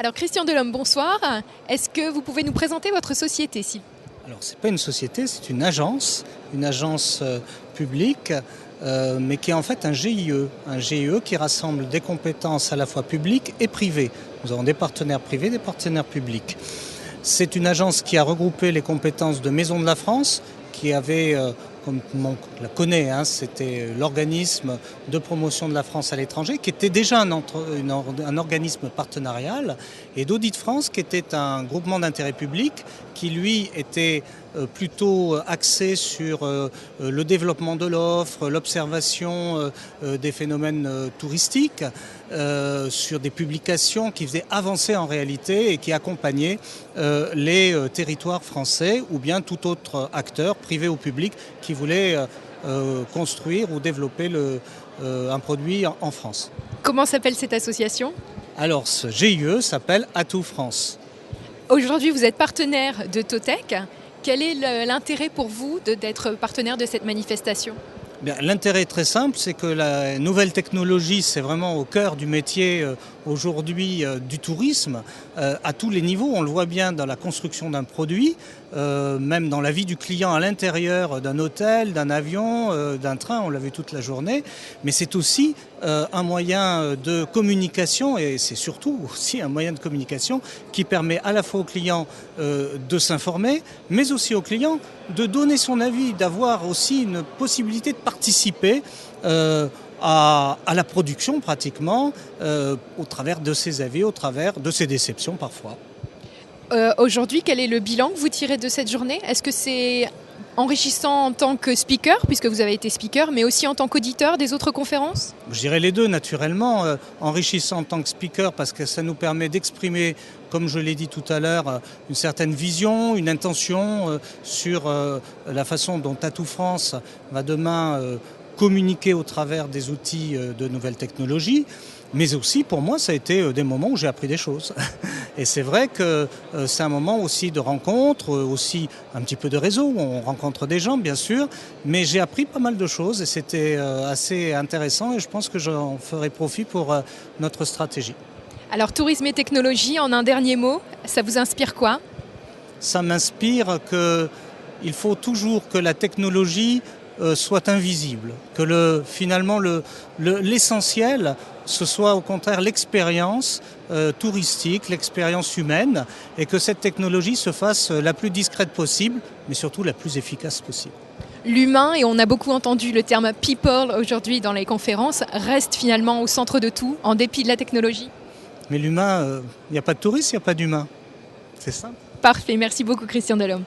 Alors Christian Delhomme, bonsoir. Est-ce que vous pouvez nous présenter votre société, s'il vous plaît ? Alors ce n'est pas une société, c'est une agence publique, mais qui est en fait un GIE qui rassemble des compétences à la fois publiques et privées. Nous avons des partenaires privés, des partenaires publics. C'est une agence qui a regroupé les compétences de Maison de la France, qui avait, comme on la connaît, c'était l'organisme de promotion de la France à l'étranger, qui était déjà un organisme partenarial, et d'Audit France, qui était un groupement d'intérêt public, qui lui était plutôt axé sur le développement de l'offre, l'observation des phénomènes touristiques, sur des publications qui faisaient avancer en réalité et qui accompagnaient les territoires français ou bien tout autre acteur, privé ou public, qui voulait construire ou développer un produit en France. Comment s'appelle cette association ? Alors ce GIE s'appelle Atout France. Aujourd'hui, vous êtes partenaire de Totec. Quel est l'intérêt pour vous d'être partenaire de cette manifestation ? Bien, l'intérêt est très simple, c'est que la nouvelle technologie, c'est vraiment au cœur du métier aujourd'hui du tourisme, à tous les niveaux. On le voit bien dans la construction d'un produit, même dans la vie du client à l'intérieur d'un hôtel, d'un avion, d'un train, on l'a vu toute la journée. Mais c'est aussi un moyen de communication, et c'est surtout aussi un moyen de communication qui permet à la fois au client de s'informer, mais aussi au client de donner son avis, d'avoir aussi une possibilité de participer à la production pratiquement, au travers de ses avis, au travers de ses déceptions parfois. Aujourd'hui, quel est le bilan que vous tirez de cette journée ? Est-ce que c'est enrichissant en tant que speaker, puisque vous avez été speaker, mais aussi en tant qu'auditeur des autres conférences ? Je dirais les deux naturellement, enrichissant en tant que speaker parce que ça nous permet d'exprimer, comme je l'ai dit tout à l'heure, une certaine vision, une intention sur la façon dont Atout France va demain communiquer au travers des outils de nouvelles technologies. Mais aussi, pour moi, ça a été des moments où j'ai appris des choses. Et c'est vrai que c'est un moment aussi de rencontre, aussi un petit peu de réseau, où on rencontre des gens, bien sûr. Mais j'ai appris pas mal de choses et c'était assez intéressant et je pense que j'en ferai profit pour notre stratégie. Alors, tourisme et technologie, en un dernier mot, ça vous inspire quoi ? Ça m'inspire qu'il faut toujours que la technologie soit invisible, que finalement l'essentiel, ce soit au contraire l'expérience touristique, l'expérience humaine, et que cette technologie se fasse la plus discrète possible, mais surtout la plus efficace possible. L'humain, et on a beaucoup entendu le terme « people » aujourd'hui dans les conférences, reste finalement au centre de tout, en dépit de la technologie. Mais l'humain, il n'y a pas de touriste, il n'y a pas d'humain. C'est simple. Parfait, merci beaucoup Christian Delhomme.